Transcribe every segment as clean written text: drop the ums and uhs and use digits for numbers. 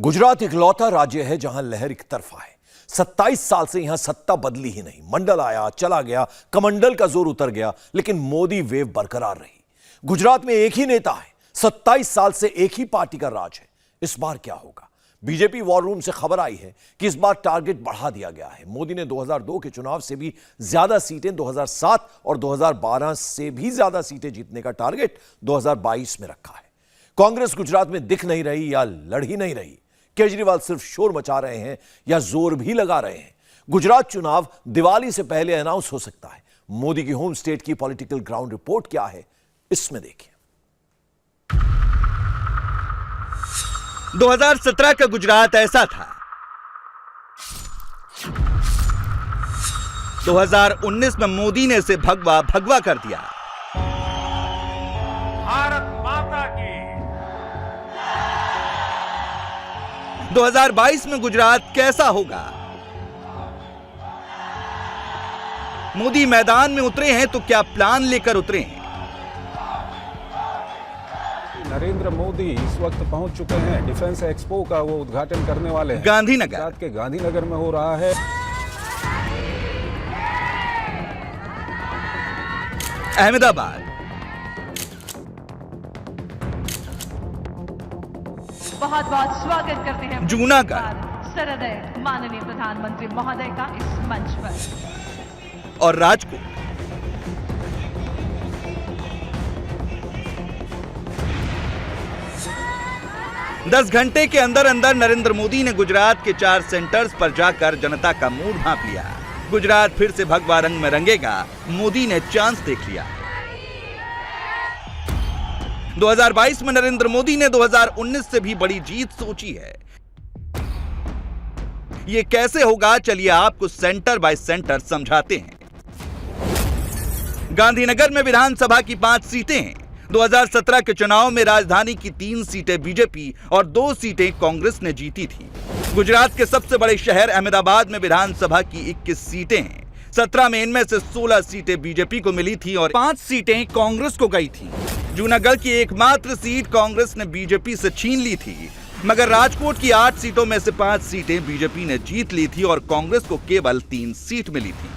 गुजरात इकलौता राज्य है जहां लहर एक तरफा है। 27 साल से यहां सत्ता बदली ही नहीं। मंडल आया चला गया, कमंडल का जोर उतर गया, लेकिन मोदी वेव बरकरार रही। गुजरात में एक ही नेता है, 27 साल से एक ही पार्टी का राज है। इस बार क्या होगा? बीजेपी वॉर रूम से खबर आई है कि इस बार टारगेट बढ़ा दिया गया है। मोदी ने 2002 के चुनाव से भी ज्यादा सीटें, 2007 और 2012 से भी ज्यादा सीटें जीतने का टारगेट 2022 में रखा है। कांग्रेस गुजरात में दिख नहीं रही या लड़ ही नहीं रही। केजरीवाल सिर्फ शोर मचा रहे हैं या जोर भी लगा रहे हैं। गुजरात चुनाव दिवाली से पहले अनाउंस हो सकता है। मोदी की होम स्टेट की पॉलिटिकल ग्राउंड रिपोर्ट क्या है, इसमें देखिए। 2017 का गुजरात ऐसा था। 2019 में मोदी ने इसे भगवा भगवा कर दिया। भारत माता की। 2022 में गुजरात कैसा होगा? मोदी मैदान में उतरे हैं तो क्या प्लान लेकर उतरे हैं? नरेंद्र मोदी इस वक्त पहुंच चुके हैं। डिफेंस एक्सपो का वो उद्घाटन करने वाले हैं। गांधीनगर गुजरात के गांधीनगर में हो रहा है। अहमदाबाद, बहुत बहुत स्वागत करते हैं जूनागढ़ सरदय माननीय प्रधानमंत्री महोदय का इस मंच पर और राजकोट। दस घंटे के अंदर अंदर नरेंद्र मोदी ने गुजरात के 4 सेंटर्स पर जाकर जनता का मूड भांप लिया। गुजरात फिर से भगवा रंग में रंगेगा, मोदी ने चांस देख लिया। 2022 में नरेंद्र मोदी ने 2019 से भी बड़ी जीत सोची है। ये कैसे होगा, चलिए आपको सेंटर बाय सेंटर समझाते हैं। गांधीनगर में विधानसभा की 5 सीटें हैं। 2017 के चुनाव में राजधानी की 3 सीटें बीजेपी और 2 सीटें कांग्रेस ने जीती थी। गुजरात के सबसे बड़े शहर अहमदाबाद में विधानसभा की 21 सीटें हैं। 17 में इनमें से 16 सीटें बीजेपी को मिली थी और 5 सीटें कांग्रेस को गई थी। जूनागढ़ की एकमात्र सीट कांग्रेस ने बीजेपी से छीन ली थी, मगर राजकोट की 8 सीटों में से 5 सीटें बीजेपी ने जीत ली थी और कांग्रेस को केवल 3 सीट मिली थी।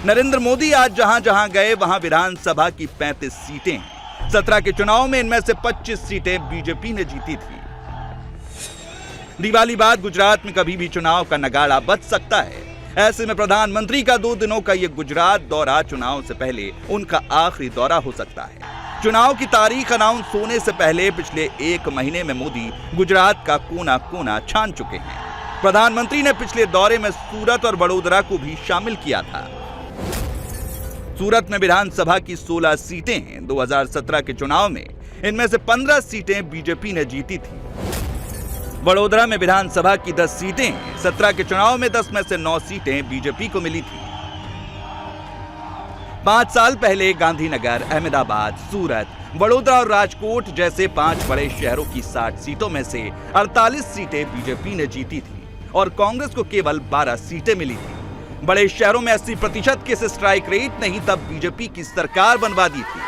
नरेंद्र मोदी आज जहां जहां गए वहां विधानसभा की 35 सीटें हैं। 17 के चुनाव में इनमें से 25 सीटें बीजेपी ने जीती थी। दिवाली बाद गुजरात में कभी भी चुनाव का नगाड़ा बज सकता है। ऐसे में प्रधानमंत्री का 2 दिनों का यह गुजरात दौरा चुनाव से पहले उनका आखिरी दौरा हो सकता है। चुनाव की तारीख अनाउंस होने से पहले पिछले 1 महीने में मोदी गुजरात का कोना कोना छान चुके हैं। प्रधानमंत्री ने पिछले दौरे में सूरत और वडोदरा को भी शामिल किया था। सूरत में विधानसभा की 16 सीटें हैं। 2017 के चुनाव में इनमें से 15 सीटें बीजेपी ने जीती थी। वडोदरा में विधानसभा की 10 सीटें हैं। 17 के चुनाव में 10 में से 9 सीटें बीजेपी को मिली थी। 5 साल पहले गांधीनगर, अहमदाबाद, सूरत, वडोदरा और राजकोट जैसे 5 बड़े शहरों की 60 सीटों में से 48 सीटें बीजेपी ने जीती थी और कांग्रेस को केवल 12 सीटें मिली थी। बड़े शहरों में 80% के स्ट्राइक रेट नहीं तब बीजेपी की सरकार बनवा दी थी।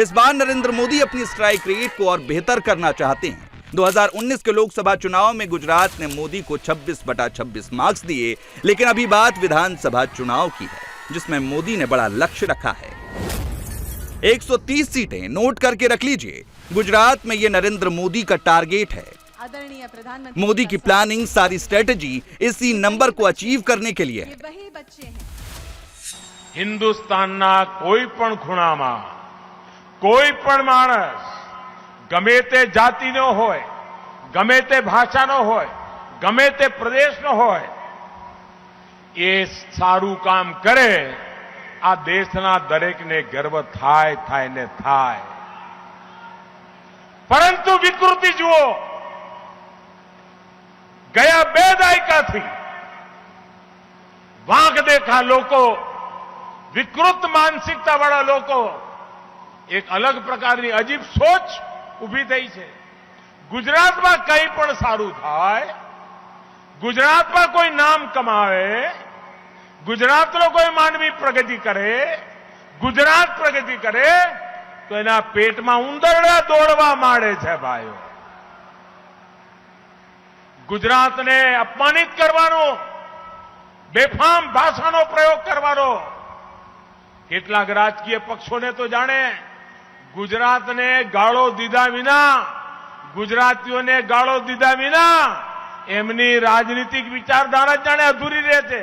इस बार नरेंद्र मोदी अपनी स्ट्राइक रेट को और बेहतर करना चाहते हैं। 2019 के लोकसभा चुनाव में गुजरात ने मोदी को 26/26 मार्क्स दिए, लेकिन अभी बात विधानसभा चुनाव की है, जिसमें मोदी ने बड़ा लक्ष्य रखा है। 130 सीटें नोट करके रख लीजिए। गुजरात में यह नरेंद्र मोदी का टारगेट है। आदरणीय प्रधानमंत्री मोदी की प्लानिंग, सारी स्ट्रेटेजी इसी नंबर को अचीव करने के लिए है। वही बच्चे हैं। હિન્દુસ્તાનના કોઈ પણ ખૂણામાં કોઈ પણ માણસ ગમે તે જાતિનો હોય, ગમે તે ભાષાનો હોય, ગમે તે પ્રદેશનો હોય, એ સારું કામ કરે આ દેશના દરેકને ગર્વ થાય ને થાય। પરંતુ વિકૃતિ જુઓ, ગયા 2 દાયકાથી વાંક દેખા લોકો, વિકૃત માનસિકતા વાળા લોકો, એક અલગ પ્રકારની અજીબ સોચ ઊભી થઈ છે। ગુજરાતમાં કંઈ પણ સારું થાય, ગુજરાતમાં કોઈ નામ કમાવે, ગુજરાતનો કોઈ માનવી પ્રગતિ કરે, ગુજરાત પ્રગતિ કરે તો એના પેટમાં ઉંદરડા દોડવા માંડે છે ભાઈઓ. ગુજરાતને અપમાનિત કરવાનો, બેફામ ભાષાનો પ્રયોગ કરવાનો, કેટલાક રાજકીય પક્ષોને તો જાણે ગુજરાતને ગાળો દીધા વિના, ગુજરાતીઓને ગાળો દીધા વિના એમની રાજનીતિક વિચારધારા જાણે અધૂરી રહે છે.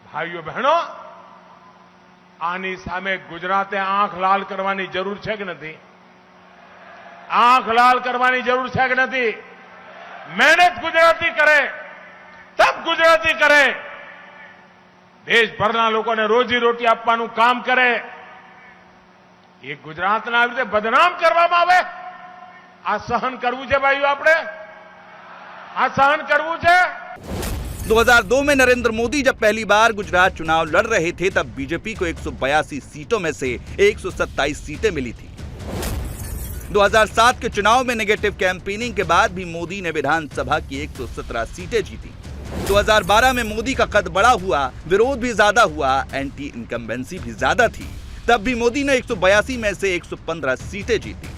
ભાઈઓ બહેનો, આની સામે ગુજરાતે આંખ લાલ કરવાની જરૂર છે કે નથી? આંખ લાલ કરવાની જરૂર છે કે નથી? મહેનત ગુજરાતી કરે, તપ ગુજરાતી કરે, દેશભરના લોકોને રોજી રોટી આપવાનું કામ કરે. એ ગુજરાતને આવી રીતે બદનામ કરવામાં આવે, આ સહન કરવું છે ભાઈઓ? આપણે આ સહન કરવું છે? 2002 में नरेंद्र मोदी जब पहली बार गुजरात चुनाव लड़ रहे थे तब बीजेपी को 182 सीटों में से 127 सीटें मिली थी. 2007 के चुनाव में नेगेटिव कैंपेनिंग के बाद भी मोदी ने विधानसभा की 117 सीटें जीती. 2012 में मोदी का कद बड़ा हुआ, विरोध भी ज्यादा हुआ, एंटी इनकम्बेंसी भी ज्यादा थी, तब भी मोदी ने 182 में से 115 सीटें जीती.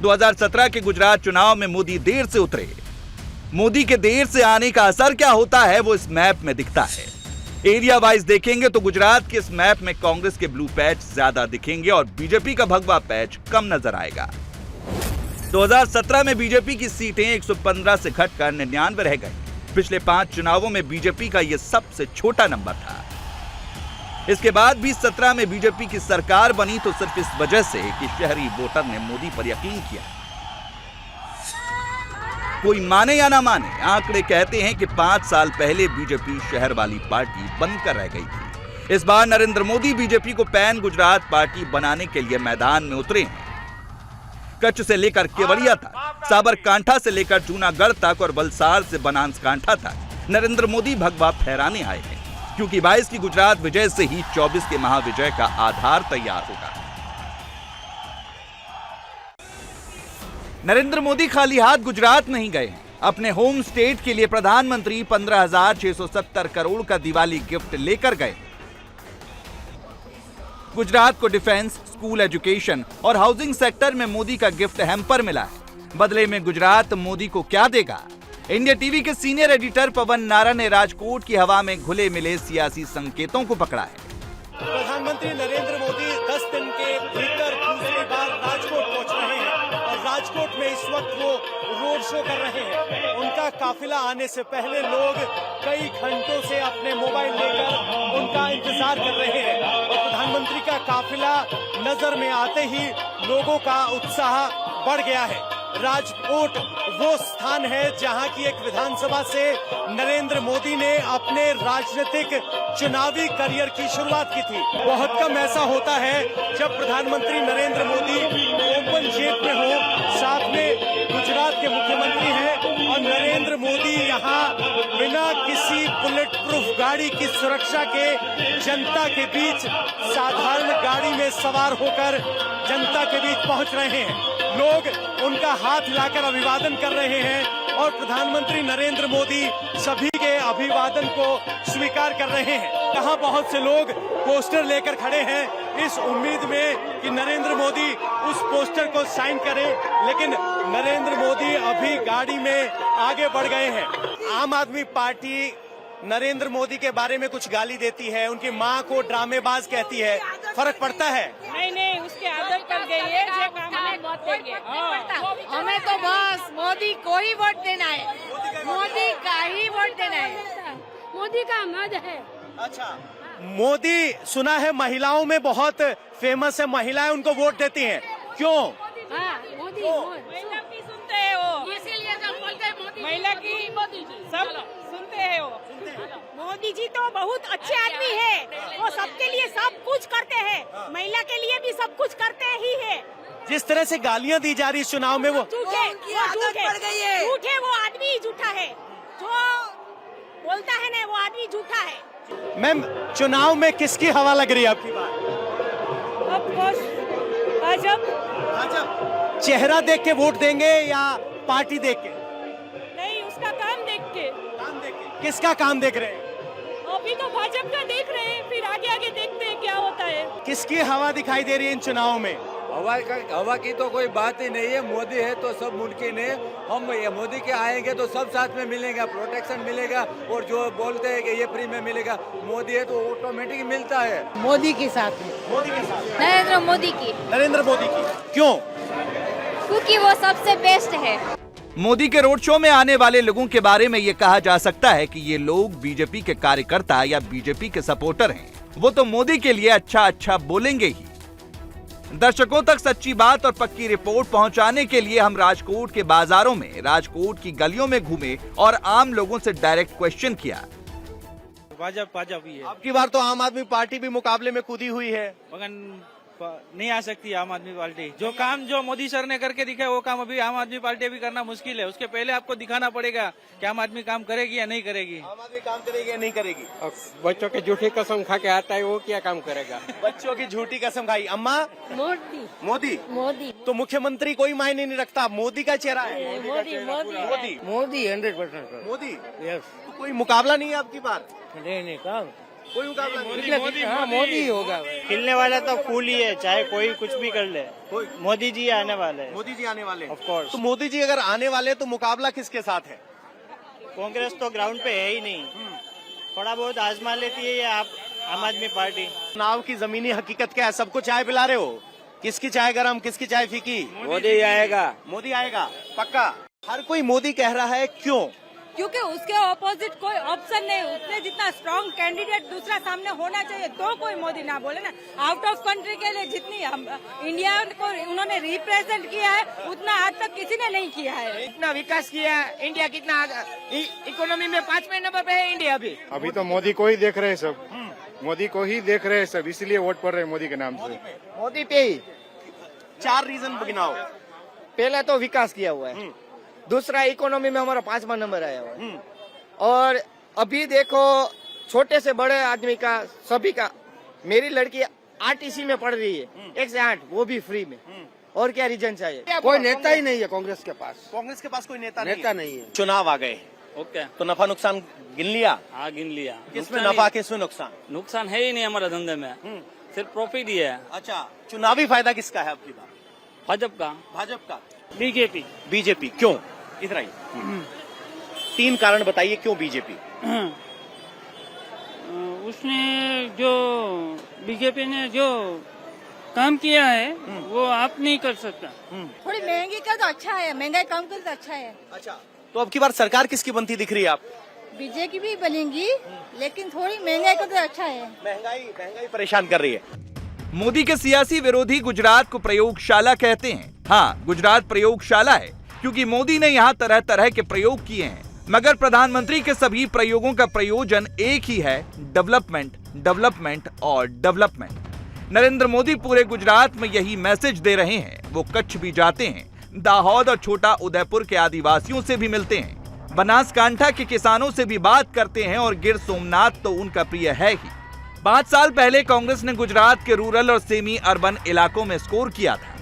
2017 के गुजरात चुनाव में मोदी देर से उतरे. मोदी के देर से आने का असर क्या होता है वो इस मैप में दिखता है. एरिया वाइज देखेंगे तो गुजरात के इस मैप में कांग्रेस के ब्लू पैच ज्यादा दिखेंगे और बीजेपी का भगवा पैच कम नजर आएगा. 2017 में बीजेपी की सीटें 115 से घटकर 99 रह गई. पिछले 5 चुनावों में बीजेपी का यह सबसे छोटा नंबर था. इसके बाद भी 17 में बीजेपी की सरकार बनी तो सिर्फ इस वजह से कि शहरी वोटर ने मोदी पर यकीन किया. कोई माने या ना माने, आंकड़े कहते हैं कि 5 साल पहले बीजेपी शहर वाली पार्टी बनकर रह गई थी. इस बार नरेंद्र मोदी बीजेपी को पैन गुजरात पार्टी बनाने के लिए मैदान में उतरे हैं. कच्छ से लेकर केवड़िया तक, साबरकांठा से लेकर जूनागढ़ तक और वलसाड़ से बनासकांठा तक नरेंद्र मोदी भगवा फहराने आए हैं, क्योंकि 22 की गुजरात विजय से ही 24 के महाविजय का आधार तैयार होगा. नरेंद्र मोदी खाली हाथ गुजरात नहीं गए हैं. अपने होम स्टेट के लिए प्रधानमंत्री 15,670 करोड़ का दिवाली गिफ्ट लेकर गए. गुजरात को डिफेंस, स्कूल एजुकेशन और हाउसिंग सेक्टर में मोदी का गिफ्ट हैम्पर मिला है. बदले में गुजरात मोदी को क्या देगा? इंडिया टीवी के सीनियर एडिटर पवन नारा ने राजकोट की हवा में घुले मिले सियासी संकेतों को पकड़ा है. प्रधानमंत्री नरेंद्र मोदी 10 दिन के भीतर दूसरी बार राजकोट पहुंच रहे हैं और राजकोट में इस वक्त वो रोड शो कर रहे हैं. उनका काफिला आने से पहले लोग कई घंटों से अपने मोबाइल लेकर उनका इंतजार कर रहे हैं और प्रधानमंत्री का काफिला नजर में आते ही लोगों का उत्साह बढ़ गया है. राजकोट वो स्थान है जहां की एक विधानसभा से नरेंद्र मोदी ने अपने राजनीतिक चुनावी करियर की शुरुआत की थी. बहुत कम ऐसा होता है जब प्रधानमंत्री नरेंद्र मोदी ओपन जेट में हो, साथ में गुजरात के मुख्यमंत्री हैं और नरेंद्र मोदी यहां बिना किसी बुलेट प्रूफ गाड़ी की सुरक्षा के जनता के बीच साधारण गाड़ी में सवार होकर जनता के बीच पहुंच रहे हैं. लोग उनका हाथ हिलाकर अभिवादन कर रहे हैं और प्रधानमंत्री नरेंद्र मोदी सभी के अभिवादन को स्वीकार कर रहे हैं. यहाँ बहुत से लोग पोस्टर लेकर खड़े हैं इस उम्मीद में कि नरेंद्र मोदी उस पोस्टर को साइन करें, लेकिन नरेंद्र मोदी अभी गाड़ी में आगे बढ़ गए हैं. आम आदमी पार्टी नरेंद्र मोदी के बारे में कुछ गाली देती है, उनकी मां को ड्रामेबाज कहती है. फर्क पड़ता है? नहीं, उसके आदत पड़ गई है. जो काम हमें बहुत देंगे, हमें तो बस मोदी को ही वोट देना है. मोदी का ही वोट देना है. मोदी का मत है. अच्छा, मोदी सुना है महिलाओं में बहुत फेमस है, महिलाएं उनको वोट देती हैं. क्यों? मोदी महिला की सुनते हैं वो, इसीलिए सब बोलते हैं मोदी. महिला की सब सुनते हैं वो. मोदी जी तो बहुत अच्छे आदमी है, वो सबके लिए सब कुछ करते हैं, महिला के लिए भी सब कुछ करते ही है. जिस तरह से गालियां दी जा रही इस चुनाव में वो झूठे, वो आदमी झूठा है. जो बोलता है ना वो आदमी झूठा है. मैम, चुनाव में किसकी हवा लग रही है आपकी बात? भाजपा. चेहरा देख के वोट देंगे या पार्टी देख के? नहीं, उसका काम देख के. काम देख के. किसका काम देख रहे हैं? अभी तो भाजपा का देख रहे हैं, फिर आगे आगे देखते हैं क्या होता है। किसकी हवा दिखाई दे रही है इन चुनाव में? हवा की तो कोई बात ही नहीं है। मोदी है तो सब मुमकिन है। हम ये मोदी के आएंगे तो सब साथ में मिलेगा, प्रोटेक्शन मिलेगा, और जो बोलते हैं कि ये फ्री में मिलेगा, मोदी है तो ऑटोमेटिक मिलता है। मोदी के साथ में, मोदी के साथ, नरेंद्र मोदी की, नरेंद्र मोदी की। क्यों? क्योंकि वो सबसे बेस्ट है। मोदी के रोड शो में आने वाले लोगों के बारे में ये कहा जा सकता है कि ये लोग बीजेपी के कार्यकर्ता या बीजेपी के सपोर्टर हैं। वो तो मोदी के लिए अच्छा बोलेंगे ही। दर्शकों तक सच्ची बात और पक्की रिपोर्ट पहुंचाने के लिए हम राजकोट के बाजारों में, राजकोट की गलियों में घूमे और आम लोगों से डायरेक्ट क्वेश्चन किया। भाजपा ही है। आपकी बार तो आम आदमी पार्टी भी मुकाबले में कूदी हुई है, मगर नहीं आ सकती आम आदमी पार्टी। जो काम जो मोदी सर ने करके दिखाया वो काम अभी आम आदमी पार्टी भी करना मुश्किल है। उसके पहले आपको दिखाना पड़ेगा कि आम आदमी काम करेगी या नहीं करेगी। आम आदमी काम करेगी या नहीं करेगी? बच्चों की झूठी कसम खा के आता है, वो क्या काम करेगा? बच्चों की झूठी कसम खाई। अम्मा, मोदी मोदी मोदी तो मुख्यमंत्री कोई मायने नहीं रखता, मोदी का चेहरा है। मोदी मोदी मोदी 100% मोदी। यस। तो कोई मुकाबला नहीं है आपकी बार? नहीं काम कोई मुकाबला नहीं। मोदी ही होगा। खिलने वाला तो फूल ही है, चाहे कोई कुछ भी कर ले। मोदी जी आने वाले हैं। मोदी जी आने वाले ऑफ कोर्स। तो मोदी जी अगर आने वाले तो मुकाबला किसके साथ है? कांग्रेस तो ग्राउंड पे है ही नहीं। थोड़ा बहुत आजमा लेती है ये आप आम आदमी पार्टी। चुनाव की जमीनी हकीकत क्या है? सबको चाय पिला रहे हो, किसकी चाय गरम, किसकी चाय फीकी? मोदी आएगा। मोदी आएगा पक्का। हर कोई मोदी कह रहा है, क्यों? क्योंकि उसके ऑपोजिट कोई ऑप्शन नहीं। उसने जितना स्ट्रांग कैंडिडेट दूसरा सामने होना चाहिए तो कोई मोदी ना बोले ना। आउट ऑफ कंट्री के लिए जितनी इंडिया को उन्होंने रिप्रेजेंट किया है उतना आज तक किसी ने नहीं किया है। इतना विकास किया इंडिया, कितना इकोनॉमी में 5वें नंबर पे है इंडिया अभी। अभी तो मोदी को ही देख रहे हैं सब, मोदी को ही देख रहे हैं सब, इसलिए वोट पड़ रहे हैं मोदी के नाम से। मोदी पे ही 4 रीजन गिनाओ। पहला तो विकास किया हुआ है, दूसरा इकोनॉमी में हमारा 5वां नंबर आया हुआ है, और अभी देखो छोटे से बड़े आदमी का सभी का। मेरी लड़की आरटीसी में पढ़ रही है 1 से 8, वो भी फ्री में। और क्या रीजन चाहिए? कोई नेता ही नहीं है कांग्रेस के पास। कांग्रेस के पास कोई नेता नहीं है। चुनाव आ गए, ओके, तो नफा नुकसान गिन लिया? हाँ गिन लिया। किसमें नफा किसमें नुकसान? नुकसान है ही नहीं हमारे धंधे में, सिर्फ प्रॉफिट ही है। अच्छा, चुनावी फायदा किसका है आपकी बात? भाजपा का। बीजेपी। बीजेपी क्यों? इतना ही 3 कारण बताइए क्यों बीजेपी? उसने जो बीजेपी ने जो काम किया है वो आप नहीं कर सकता। थोड़ी महंगी कर तो अच्छा है, महंगाई कम कर तो अच्छा है। अच्छा, तो अब की बार सरकार किसकी बनती दिख रही है आप? बीजेपी भी बनेगी, लेकिन थोड़ी महंगाई कर तो अच्छा है। महंगाई परेशान कर रही है। मोदी के सियासी विरोधी गुजरात को प्रयोगशाला कहते हैं। हाँ, गुजरात प्रयोगशाला है क्योंकि मोदी ने यहाँ तरह तरह के प्रयोग किए हैं, मगर प्रधानमंत्री के सभी प्रयोगों का प्रयोजन एक ही है, डेवलपमेंट, डेवलपमेंट और डेवलपमेंट। नरेंद्र मोदी पूरे गुजरात में यही मैसेज दे रहे हैं। वो कच्छ भी जाते हैं, दाहोद और छोटा उदयपुर के आदिवासियों से भी मिलते हैं, बनासकांठा के किसानों से भी बात करते हैं और गिर सोमनाथ तो उनका प्रिय है ही। 5 साल पहले कांग्रेस ने गुजरात के रूरल और सेमी अर्बन इलाकों में स्कोर किया था।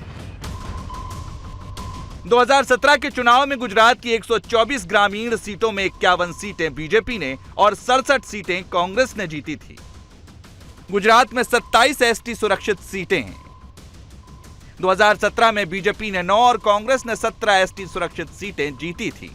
2017 के चुनाव में गुजरात की 124 ग्रामीण सीटों में 51 सीटें बीजेपी ने और 67 सीटें कांग्रेस ने जीती थी। गुजरात में 27 एसटी सुरक्षित सीटें हैं। 2017 में बीजेपी ने 9 और कांग्रेस ने 17 एसटी सुरक्षित सीटें जीती थी।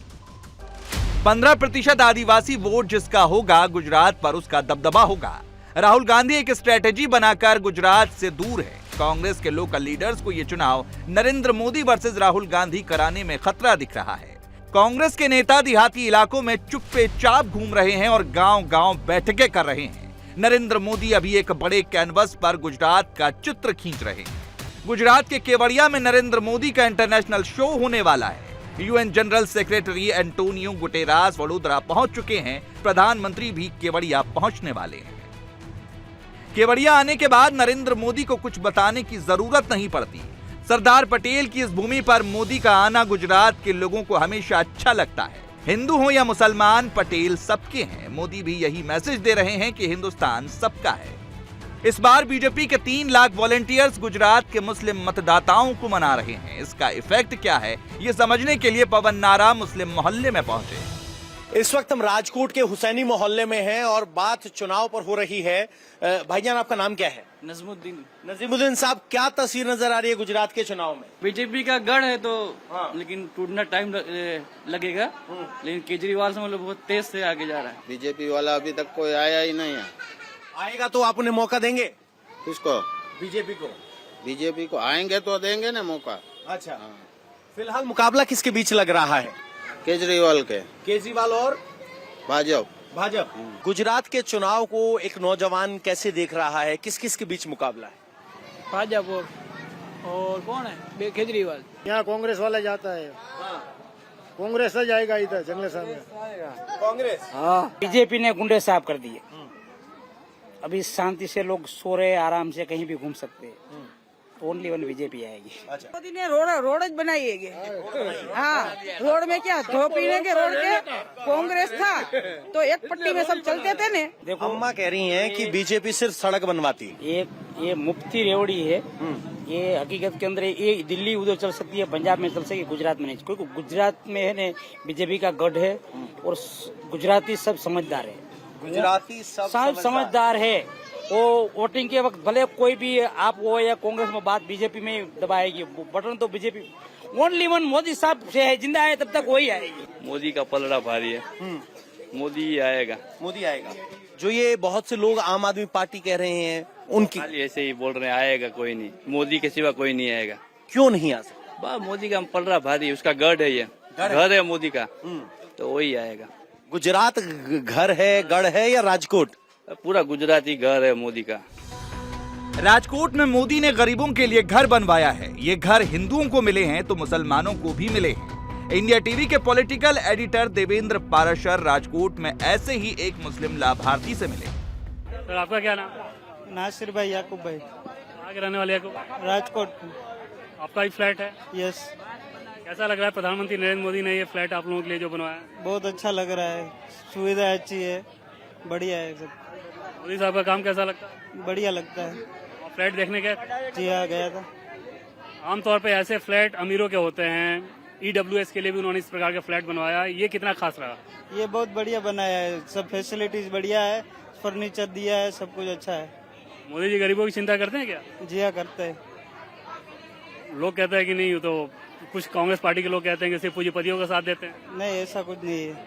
15% आदिवासी वोट जिसका होगा, गुजरात पर उसका दबदबा होगा। राहुल गांधी एक स्ट्रेटेजी बनाकर गुजरात से दूर है। कांग्रेस के लोकल लीडर्स को यह चुनाव नरेंद्र मोदी वर्सेस राहुल गांधी कराने में खतरा दिख रहा है। कांग्रेस के नेता देहाती इलाकों में चुप्पे चाप घूम रहे हैं और गांव-गांव बैठकें कर रहे हैं। नरेंद्र मोदी अभी एक बड़े कैनवस पर गुजरात का चित्र खींच रहे हैं। गुजरात के केवड़िया में नरेंद्र मोदी का इंटरनेशनल शो होने वाला है। UN general secretary Antonio Guterres Vadodara पहुंच चुके हैं। प्रधानमंत्री भी केवड़िया पहुंचने वाले हैं। केवड़िया आने के बाद नरेंद्र मोदी को कुछ बताने की जरूरत नहीं पड़ती। सरदार पटेल की इस भूमि पर मोदी का आना गुजरात के लोगों को हमेशा अच्छा लगता है। हिंदू हो या मुसलमान, पटेल सबके हैं। मोदी भी यही मैसेज दे रहे हैं कि हिंदुस्तान सबका है। इस बार बीजेपी के 3 लाख वॉलंटियर्स गुजरात के मुस्लिम मतदाताओं को मना रहे हैं। इसका इफेक्ट क्या है, ये समझने के लिए पवन नारा मुस्लिम मोहल्ले में पहुंचे। इस वक्त हम राजकोट के हुसैनी मोहल्ले में हैं और बात चुनाव पर हो रही है। भाईजान, आपका नाम क्या है? नजमुद्दीन। नजीमुद्दीन साहब, क्या तस्वीर नजर आ रही है गुजरात के चुनाव में? बीजेपी का गढ़ है तो लेकिन टूटना टाइम लगेगा, लेकिन केजरीवाल से मतलब बहुत तेज से आगे जा रहा है। बीजेपी वाला अभी तक कोई आया ही नहीं है। आएगा तो आप उन्हें मौका देंगे? किसको? बीजेपी को। बीजेपी को आएंगे तो देंगे ना मौका। अच्छा, फिलहाल मुकाबला किसके बीच लग रहा है? केजरीवाल के। केजरीवाल और भाजपा। गुजरात के चुनाव को एक नौजवान कैसे देख रहा है? किस किस के बीच मुकाबला है? भाजपा और कौन है? केजरीवाल। यहाँ कांग्रेस वाला जाता है। कांग्रेस से जाएगा इधर जंगल सामने। कांग्रेस। हाँ, बीजेपी ने गुंडे साफ कर दिए। अभी शांति से लोग सो रहे, आराम से कहीं भी घूम सकते हैं। ओनली वन बीजेपी आएगी। अच्छा। मोदी ने रोड बनाई है। हाँ, रोड में क्या धो पीने के रोड के कांग्रेस था तो एक पट्टी में सब चलते थे ने। देखो, अम्मा कह रही हैं कि बीजेपी सिर्फ सड़क बनवाती है। ये मुफ्ती रेवड़ी है। ये हकीकत के अंदर ये दिल्ली उधर चल सकती है, पंजाब में चल सकती है, गुजरात में नहीं, क्योंकि गुजरात में है ने बीजेपी का गढ़ है और गुजराती सब समझदार है। गुजराती सब समझदार है। वो वोटिंग के वक्त भले कोई भी आप वो या कांग्रेस में बात बीजेपी में दबाएगी, बटन तो बीजेपी ओनली वन मोदी साहब से है, जिंदा है तब तक वही आएगी। मोदी का पलड़ा भारी है। मोदी आएगा। मोदी आएगा। जो ये बहुत से लोग आम आदमी पार्टी कह रहे हैं उनकी ऐसे ही बोल रहे हैं, आएगा कोई नहीं, मोदी के सिवा कोई नहीं आएगा। क्यों नहीं आ सकता? मोदी का पलड़ा भारी है, उसका गढ़ है, ये घर है मोदी का, तो वही आएगा। गुजरात घर है, गढ़ है या राजकोट? पूरा गुजराती घर है मोदी का। राजकोट में मोदी ने गरीबों के लिए घर बनवाया है। ये घर हिंदुओं को मिले हैं तो मुसलमानों को भी मिले हैं। इंडिया टीवी के पॉलिटिकल एडिटर देवेंद्र पाराशर राजकोट में ऐसे ही एक मुस्लिम लाभार्थी से मिले। सर, आपका क्या नाम? नासिर भाई, याकूब भाई। कहाँ के रहने वाले याकूब? राजकोट। आपका ही फ्लैट है? यस। कैसा लग रहा है प्रधानमंत्री नरेंद्र मोदी ने ये फ्लैट आप लोगों के लिए जो बनवाया? बहुत अच्छा लग रहा है, सुविधा अच्छी है, बढ़िया है सब। मोदी साहब का काम कैसा लगता है? बढ़िया लगता है। फ्लैट देखने गए? जी हाँ, गया था। आमतौर पे ऐसे फ्लैट अमीरों के होते हैं, EWS के लिए भी उन्होंने इस प्रकार का फ्लैट बनवाया, ये कितना खास रहा? ये बहुत बढ़िया बनाया है, सब फैसिलिटीज बढ़िया है, फर्नीचर दिया है, सब कुछ अच्छा है। मोदी जी गरीबों की चिंता करते हैं क्या? जी हाँ, करते हैं। लोग कहते हैं कि नहीं, तो कुछ कांग्रेस पार्टी के लोग कहते हैं कि सिर्फ पूंजीपतियों का साथ देते हैं। नहीं, ऐसा कुछ नहीं है,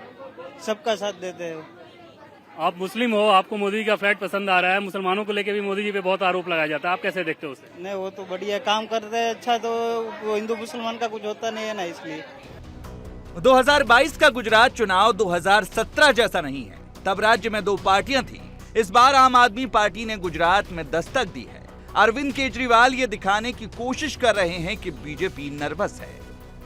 सबका साथ देते हैं। आप मुस्लिम हो, आपको मोदी जी का फ्लैट पसंद आ रहा है, मुसलमानों को लेके भी मोदी जी पे बहुत आरोप लगाया जाता है, आप कैसे देखते हो उसे? नहीं, वो तो बढ़िया काम करते हैं, अच्छा, तो वो हिंदू मुसलमान का कुछ होता नहीं है ना, इसलिए। 2022 का गुजरात चुनाव 2017 जैसा नहीं है। तब राज्य में दो पार्टियां थी। इस बार आम आदमी पार्टी ने गुजरात में दस्तक दी है। अरविंद केजरीवाल ये दिखाने की कोशिश कर रहे हैं कि बीजेपी नर्वस है।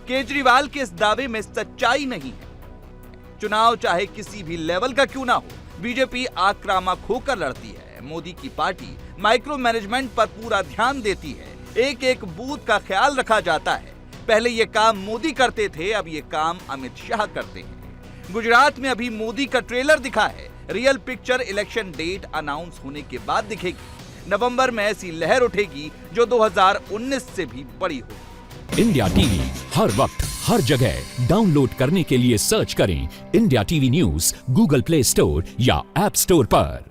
केजरीवाल के इस दावे में सच्चाई नहीं है। चुनाव चाहे किसी भी लेवल का क्यों ना हो, बीजेपी आक्रामक होकर लड़ती है। मोदी की पार्टी माइक्रो मैनेजमेंट पर पूरा ध्यान देती है। एक एक बूथ का ख्याल रखा जाता है। पहले ये काम मोदी करते थे, अब ये काम अमित शाह करते हैं। गुजरात में अभी मोदी का ट्रेलर दिखा है। Real picture election date announce होने के बाद दिखेगी। नवंबर में ऐसी लहर उठेगी जो 2019 से भी बड़ी हो। इंडिया टीवी हर वक्त हर जगह डाउनलोड करने के लिए सर्च करें India TV news Google play store या ऐप स्टोर पर।